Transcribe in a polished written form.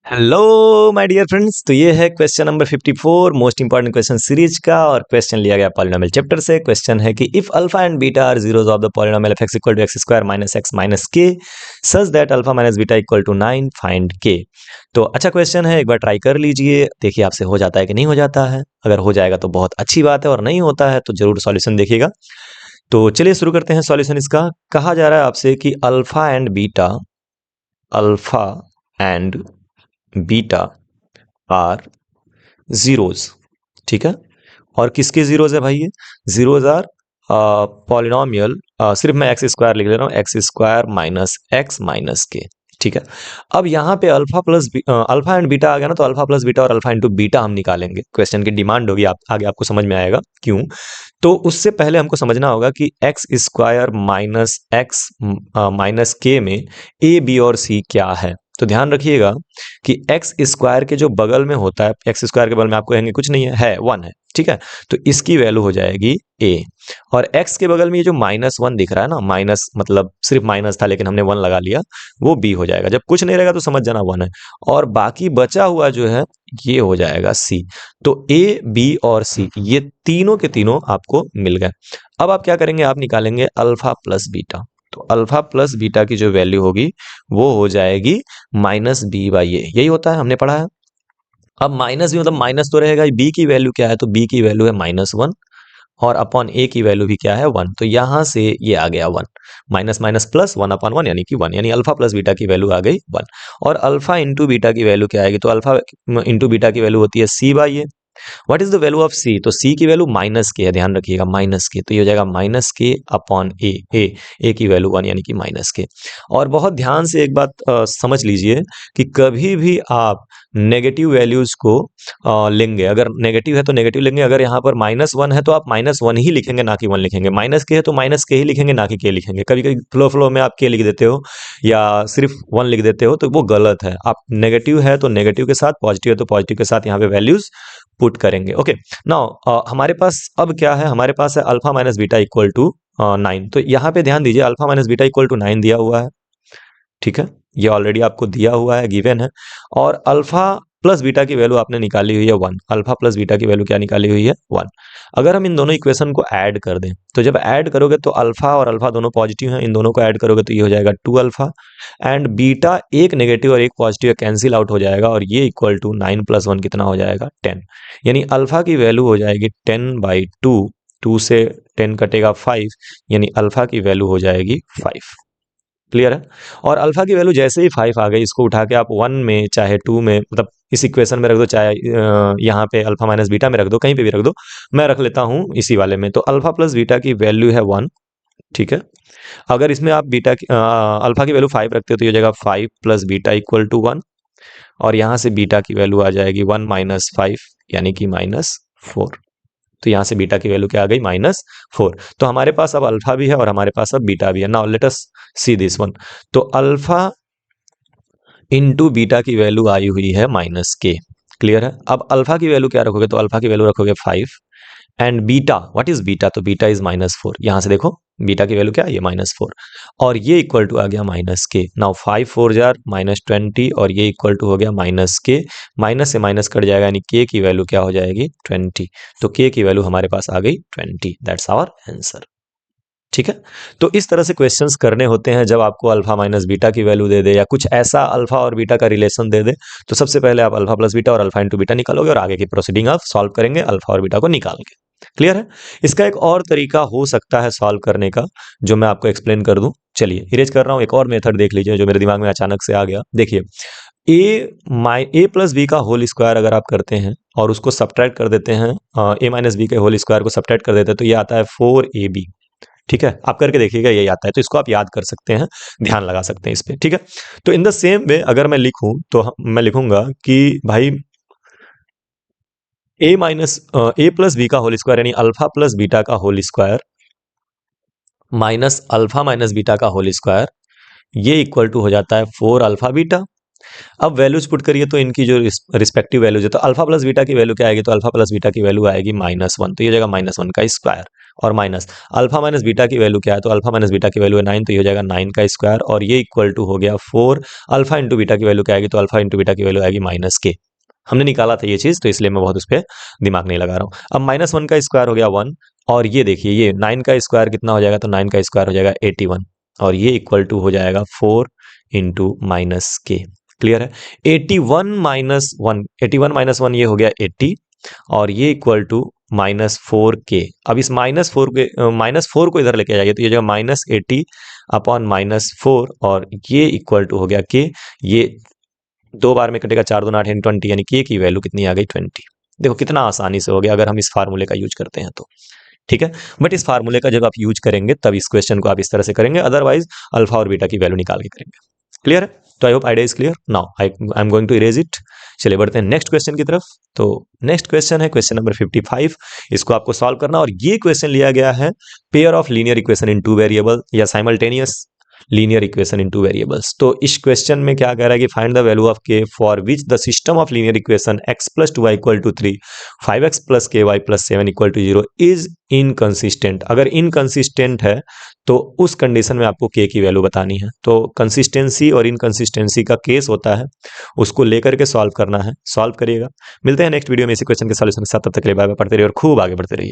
Hello my dear friends. तो ये है question number 54 most important question series का और क्वेश्चन लिया गया पॉलिनोमियल चैप्टर से। क्वेश्चन है कि if alpha and beta are zeros of the polynomial f x equal to x square minus x minus k such that alpha minus beta equal to 9 find k. तो अच्छा question है, एक बार try कर लीजिए, देखिए आपसे हो जाता है कि नहीं हो जाता है। अगर हो जाएगा तो बहुत अच्छी बात है और नहीं होता है तो जरूर सॉल्यूशन देखिएगा। तो चलिए शुरू करते हैं सॉल्यूशन इसका। कहा जा रहा है आपसे कि alpha and beta are zeros, ठीक है। और किसके जीरोज है भाई? ये जीरोज आर पॉलिनोमियल, सिर्फ मैं एक्स स्क्वायर लिख ले रहा हूँ, x square minus x minus के, ठीक है। अब यहाँ पे अल्फा एंड बीटा आ गया ना, तो अल्फा प्लस बीटा और अल्फा इंटू बीटा हम निकालेंगे। क्वेश्चन की डिमांड होगी, आप आगे आपको समझ में आएगा क्यों। तो उससे पहले हमको समझना होगा कि x square minus x minus के में ए बी और सी क्या है। तो ध्यान रखिएगा कि एक्स स्क्वायर के जो बगल में होता है, एक्स स्क्वायर के बगल में आपको कहेंगे कुछ नहीं है वन है, ठीक है। तो इसकी वैल्यू हो जाएगी ए। और एक्स के बगल में ये जो माइनस वन दिख रहा है ना, माइनस मतलब सिर्फ माइनस था लेकिन हमने वन लगा लिया, वो बी हो जाएगा। जब कुछ नहीं रहेगा तो समझ जाना वन है। और बाकी बचा हुआ जो है ये हो जाएगा सी। तो ए बी और सी ये तीनों के तीनों आपको मिल गए। अब आप क्या करेंगे, आप निकालेंगे अल्फा प्लस बीटा। तो अल्फा प्लस बीटा की जो वैल्यू होगी वो हो जाएगी माइनस बी बाई ए, यही होता है, हमने पढ़ा है। अब माइनस बी मतलब माइनस तो रहेगा, बी की वैल्यू क्या है, तो बी की वैल्यू है माइनस वन और अपॉन ए की वैल्यू भी क्या है, वन। तो यहां से ये आ गया one, minus minus plus one upon one यानी कि वन, यानी अल्फा प्लस बीटा की वैल्यू आ गई वन। और अल्फा इंटू बीटा की वैल्यू क्या आएगी, तो अल्फा इंटू बीटा की वैल्यू होती है C by A. What is the value of C, तो सी की वैल्यू माइनस के है, ध्यान रखिएगा माइनस के, तो ये हो जाएगा माइनस के अपॉन ए, ए की वैल्यू वन यानी कि माइनस के। और बहुत ध्यान से एक बात समझ लीजिए कि कभी भी आप नेगेटिव वैल्यूज को लेंगे, अगर नेगेटिव है तो नेगेटिव लेंगे, अगर यहाँ पर माइनस वन है तो आप माइनस वन ही लिखेंगे ना कि वन लिखेंगे, माइनस के है तो माइनस के ही लिखेंगे ना कि के लिखेंगे। कभी कभी फ्लो में आप के लिख देते हो या सिर्फ वन लिख देते हो, तो वो गलत है। आप नेगेटिव है तो नेगेटिव के साथ, पॉजिटिव है तो पॉजिटिव के साथ यहाँ पे वैल्यूज पुट करेंगे। ओके, नाउ हमारे पास अब क्या है, हमारे पास है alpha minus beta equal to 9। तो यहाँ पे ध्यान दीजिए, alpha minus beta equal to 9 दिया हुआ है, ठीक है, ये ऑलरेडी आपको दिया हुआ है, गिवन है। और अल्फा प्लस बीटा की वैल्यू आपने निकाली हुई है वन, अल्फा प्लस बीटा की वैल्यू क्या निकाली हुई है, वन। अगर हम इन दोनों इक्वेशन को ऐड कर दें, तो जब ऐड करोगे तो अल्फा और अल्फा दोनों पॉजिटिव हैं, इन दोनों को ऐड करोगे तो ये हो जाएगा टू अल्फा एंड बीटा, एक नेगेटिव और एक पॉजिटिव कैंसिल आउट हो जाएगा और ये इक्वल टू 9 प्लस वन कितना हो जाएगा, 10। यानी अल्फा की वैल्यू हो जाएगी 10/2, 2 से 10 कटेगा 5, यानी अल्फा की वैल्यू हो जाएगी 5। क्लियर है। और अल्फा की वैल्यू जैसे ही 5 आ गई, इसको उठा के आप वन में चाहे टू में, मतलब इस इक्वेशन में रख दो, चाहे यहाँ पे अल्फा माइनस बीटा में रख दो, कहीं पे भी रख दो। मैं रख लेता हूँ इसी वाले में। तो अल्फा प्लस बीटा की वैल्यू है वन, ठीक है। अगर इसमें आप अल्फा की वैल्यू 5 रखते हो तो ये हो जाएगा 5 प्लस बीटा इक्वल टू 1। और यहाँ से बीटा की वैल्यू आ जाएगी 1 माइनस 5 यानी कि -4। तो यहाँ से बीटा की वैल्यू क्या आ गई, -4। तो हमारे पास अब अल्फा भी है और हमारे पास अब बीटा भी है। Now let us see this one. तो अल्फा इंटू बीटा की वैल्यू आई हुई है -k, क्लियर है। अब अल्फा की वैल्यू क्या रखोगे, तो अल्फा की वैल्यू रखोगे 5 and beta, what is beta, तो बीटा इज -4। यहां से देखो बीटा की वैल्यू क्या है, ये -4 और ये इक्वल टू आ गया -k। नाउ 5 4 जार -20 और ये इक्वल टू हो गया -k, माइनस से माइनस कट जाएगा यानी k की वैल्यू क्या हो जाएगी, 20। तो k की वैल्यू हमारे पास आ गई 20, दैट्स आवर आंसर, ठीक है। तो इस तरह से क्वेश्चंस करने होते हैं जब आपको अल्फा माइनस बीटा की वैल्यू दे दे या कुछ ऐसा अल्फा और बीटा का रिलेशन दे दे। तो सबसे पहले आप अल्फा प्लस बीटा और अल्फा इंटू बीटा निकालोगे और आगे की प्रोसीडिंग आप सॉल्व करेंगे अल्फा और बीटा को निकाल के। क्लियर है। इसका एक और तरीका हो सकता है सॉल्व करने का, जो मैं आपको एक्सप्लेन कर दूं। चलिए इरेज कर रहा हूं, एक और मेथड देख लीजिए जो मेरे दिमाग में अचानक से आ गया। देखिए ए प्लस बी का होल स्क्वायर अगर आप करते हैं और उसको सब्ट्रैक्ट कर देते हैं, ए माइनस बी के होल स्क्वायर को सब्ट्रैक्ट कर देते हैं, तो ये आता है 4ab, ठीक है। आप करके देखिएगा यही आता है, तो इसको आप याद कर सकते हैं, ध्यान लगा सकते हैं इस पे, ठीक है। तो इन द सेम वे अगर मैं लिखूं तो मैं लिखूंगा कि भाई ए प्लस बी का होल स्क्वायर यानी अल्फा प्लस बीटा का whole square minus alpha minus beta का होल स्क्वायर, ये इक्वल टू हो जाता है 4 अल्फा बीटा। अब वैल्यूज पुट करिए तो इनकी जो रिस्पेक्टिव वैल्यूज है, तो अल्फा प्लस बीटा की वैल्यू क्या आएगी, तो अल्फा प्लस बीटा की वैल्यू आएगी -1, तो ये हो जाएगा -1 का स्क्वायर। और माइनस अल्फा माइनस बीटा की वैल्यू क्या है, तो अल्फा माइनस बीटा की वैल्यू है 9, तो ये हो जाएगा 9 का स्क्वायर और ये इक्वल टू हो गया 4। अल्फा इंटू बीटा की वैल्यू क्या आएगी, तो अल्फा इंटू बीटा की वैल्यू आएगी माइनस के। हमने निकाला था ये चीज़, तो इसलिए मैं बहुत उस पर दिमाग नहीं लगा रहा हूँ। अब -1 का स्क्वायर हो गया 1, और ये देखिए ये 9 का स्क्वायर कितना हो जाएगा, तो 9 का स्क्वायर हो जाएगा 81, और ये इक्वल टू हो जाएगा 4 इंटू माइनस के। क्लियर है। 81 माइनस 1 ये हो गया 80, और ये इक्वल टू -4 के। अब इस -4 को इधर लेके जाइए, तो ये जो -80 अपॉन -4, और ये इक्वल टू हो गया के। ये 2 बार में कटेगा, 4 दूना 8 यानी 20, यानी के की वैल्यू कितनी आ गई 20। देखो कितना आसानी से हो गया अगर हम इस फार्मूले का यूज करते हैं तो। ठीक है, बट इस फार्मूले का जब आप यूज करेंगे तब इस क्वेश्चन को आप इस तरह से करेंगे, अदरवाइज अल्फा और बीटा की वैल्यू निकाल के करेंगे। क्लियर है। तो I hope idea is clear. Now I am going to erase it. चलिए बढ़ते हैं नेक्स्ट क्वेश्चन की तरफ। तो नेक्स्ट क्वेश्चन है क्वेश्चन नंबर 55। इसको आपको सॉल्व करना, और ये क्वेश्चन लिया गया है pair of linear equation in 2 variable या simultaneous linear equation in 2 variables. तो इस क्वेश्चन में क्या कह रहा है कि find the value of k for which the system of linear equation x + 2y = 3, 5x + ky + 7 = 0 is inconsistent. अगर इनकंसिस्टेंट है तो उस कंडीशन में आपको के की वैल्यू बतानी है। तो कंसिस्टेंसी और इनकंसिस्टेंसी का केस होता है, उसको लेकर के सॉल्व करना है। सॉल्व करिएगा। मिलते हैं नेक्स्ट वीडियो में इसी क्वेश्चन के सॉल्यूशन के साथ। तब तक के लिए बाय बाय। पढ़ते रहिए और खूब आगे बढ़ते रहिए।